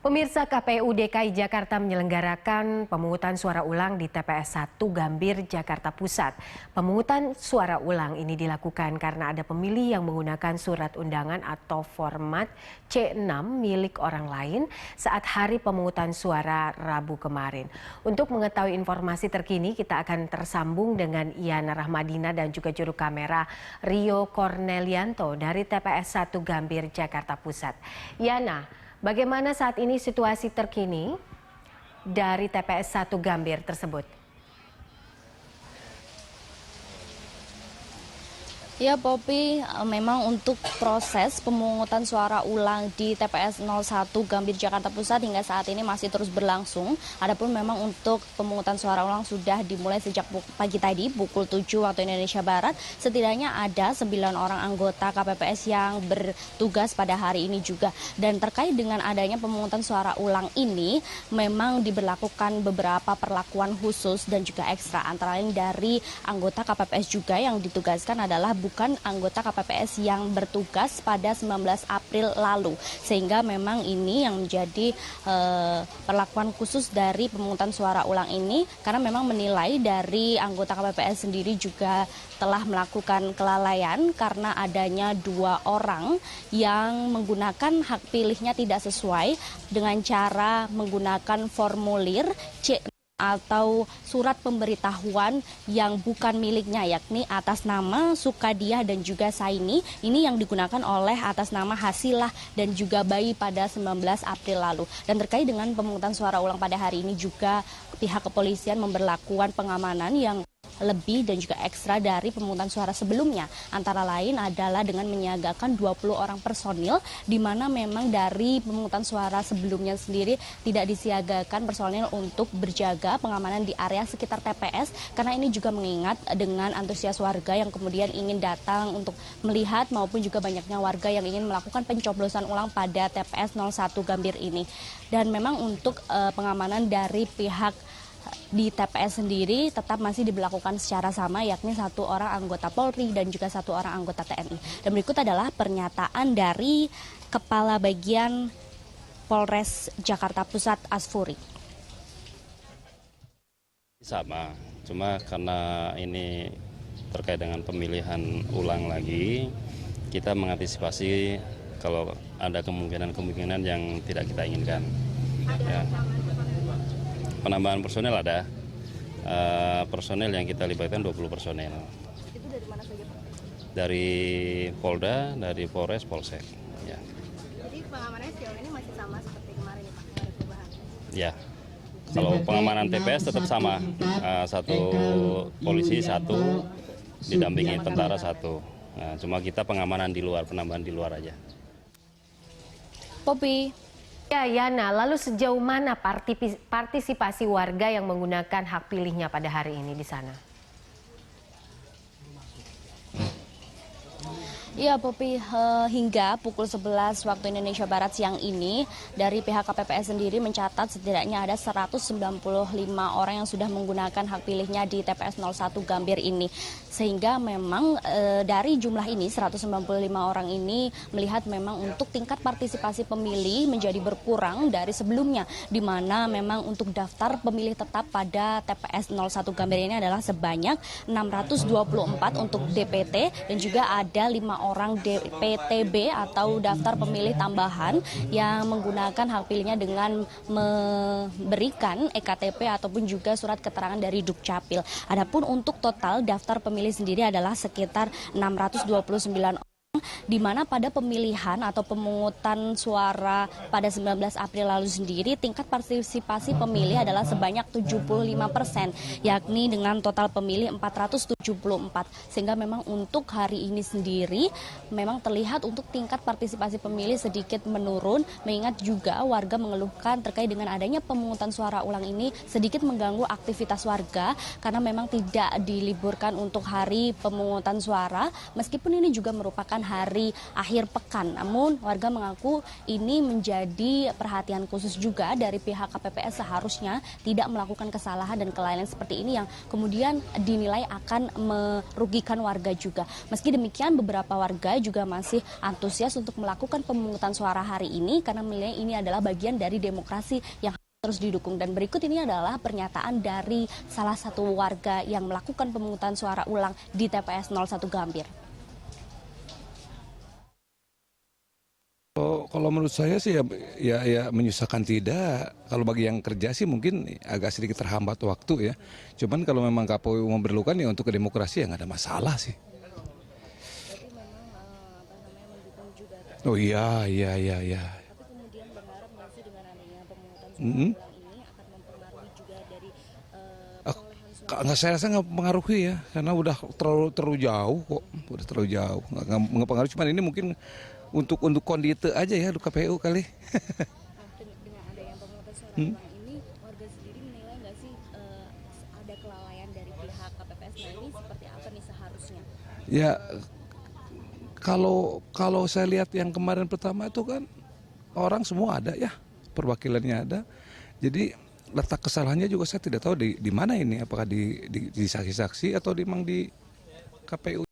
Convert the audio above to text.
Pemirsa, KPU DKI Jakarta menyelenggarakan pemungutan suara ulang di TPS 1 Gambir, Jakarta Pusat. Pemungutan suara ulang ini dilakukan karena ada pemilih yang menggunakan surat undangan atau format C6 milik orang lain saat hari pemungutan suara Rabu kemarin. Untuk mengetahui informasi terkini, kita akan tersambung dengan Yana Rahmadina dan juga juru kamera Rio Cornelianto dari TPS 1 Gambir, Jakarta Pusat. Yana, bagaimana saat ini situasi terkini dari TPS 1 Gambir tersebut? Ya, Poppy, memang untuk proses pemungutan suara ulang di TPS 01 Gambir, Jakarta Pusat hingga saat ini masih terus berlangsung. Adapun memang untuk pemungutan suara ulang sudah dimulai sejak pagi tadi pukul 7 waktu Indonesia Barat. Setidaknya ada 9 orang anggota KPPS yang bertugas pada hari ini juga. Dan terkait dengan adanya pemungutan suara ulang ini, memang diberlakukan beberapa perlakuan khusus dan juga ekstra. Antara lain dari anggota KPPS juga yang ditugaskan adalah bukan anggota KPPS yang bertugas pada 19 April lalu. Sehingga memang ini yang menjadi perlakuan khusus dari pemungutan suara ulang ini, karena memang menilai dari anggota KPPS sendiri juga telah melakukan kelalaian karena adanya 2 orang yang menggunakan hak pilihnya tidak sesuai dengan cara menggunakan formulir C atau surat pemberitahuan yang bukan miliknya, yakni atas nama Sukadiah dan juga Saini. Ini yang digunakan oleh atas nama Hasilah dan juga Bayi pada 19 April lalu. Dan terkait dengan pemungutan suara ulang pada hari ini juga pihak kepolisian memberlakukan pengamanan yang lebih dan juga ekstra dari pemungutan suara sebelumnya. Antara lain adalah dengan menyiagakan 20 orang personil, di mana memang dari pemungutan suara sebelumnya sendiri tidak disiagakan personil untuk berjaga pengamanan di area sekitar TPS, karena ini juga mengingat dengan antusias warga yang kemudian ingin datang untuk melihat maupun juga banyaknya warga yang ingin melakukan pencoblosan ulang pada TPS 01 Gambir ini. Dan memang untuk pengamanan dari pihak di TPS sendiri tetap masih diberlakukan secara sama, yakni 1 orang anggota Polri dan juga 1 orang anggota TNI. Dan berikut adalah pernyataan dari Kepala Bagian Polres Jakarta Pusat Asfuri. Sama, cuma karena ini terkait dengan pemilihan ulang lagi, kita mengantisipasi kalau ada kemungkinan-kemungkinan yang tidak kita inginkan. Ya. Penambahan personel ada, personel yang kita libatkan 20 personel. Itu dari mana saja, Pak? Dari Polda, dari Polres, Polsek. Ya. Jadi pengamanannya sejauh ini masih sama seperti kemarin ya, Pak? Tidak ada perubahan? Ya, kalau pengamanan TPS tetap sama, 1 polisi, 1 didampingi tentara 1. Nah, cuma kita pengamanan di luar, penambahan di luar aja. Poppy. Ya, Yana, lalu sejauh mana partisipasi warga yang menggunakan hak pilihnya pada hari ini di sana? Ya, Poppy, hingga pukul 11 waktu Indonesia Barat siang ini, dari pihak KPPS sendiri mencatat setidaknya ada 195 orang yang sudah menggunakan hak pilihnya di TPS 01 Gambir ini. Sehingga memang dari jumlah ini, 195 orang ini melihat memang untuk tingkat partisipasi pemilih menjadi berkurang dari sebelumnya, di mana memang untuk daftar pemilih tetap pada TPS 01 Gambir ini adalah sebanyak 624 untuk DPT dan juga ada 5 orang DPTB atau daftar pemilih tambahan yang menggunakan hak pilihnya dengan memberikan EKTP ataupun juga surat keterangan dari Dukcapil. Adapun untuk total daftar pemilih sendiri adalah sekitar 629 orang, di mana pada pemilihan atau pemungutan suara pada 19 April lalu sendiri tingkat partisipasi pemilih adalah sebanyak 75%, yakni dengan total pemilih 474. Sehingga memang untuk hari ini sendiri memang terlihat untuk tingkat partisipasi pemilih sedikit menurun, mengingat juga warga mengeluhkan terkait dengan adanya pemungutan suara ulang ini sedikit mengganggu aktivitas warga karena memang tidak diliburkan untuk hari pemungutan suara, meskipun ini juga merupakan hari akhir pekan. Namun warga mengaku ini menjadi perhatian khusus juga dari pihak KPPS, seharusnya tidak melakukan kesalahan dan kelalaian seperti ini yang kemudian dinilai akan merugikan warga juga. Meski demikian, beberapa warga juga masih antusias untuk melakukan pemungutan suara hari ini karena menilai ini adalah bagian dari demokrasi yang terus didukung. Dan berikut ini adalah pernyataan dari salah satu warga yang melakukan pemungutan suara ulang di TPS 01 Gambir. Kalau menurut saya sih ya menyusahkan tidak. Kalau bagi yang kerja sih mungkin agak sedikit terhambat waktu ya. Cuman kalau memang KPU memerlukan ya untuk ke demokrasi ya nggak ada masalah sih. Oh iya. Tapi kemudian berharap masih dengan adanya pemungutan suara ulang ini akan mempengaruhi juga dari perolehan suara. Nggak, saya rasa nggak mempengaruhi ya, karena udah terlalu jauh kok, udah terlalu jauh. Nggak pengaruh, cuman ini mungkin untuk kondite aja ya untuk KPU kali. Dengan adanya pemungutan suara ulang ini, warga sendiri menilai nggak sih ada kelalaian dari pihak KPPS? Nah ini seperti apa nih seharusnya? Ya kalau saya lihat yang kemarin pertama itu kan orang semua ada ya, perwakilannya ada. Jadi letak kesalahannya juga saya tidak tahu di mana ini, apakah di saksi-saksi atau memang di KPU.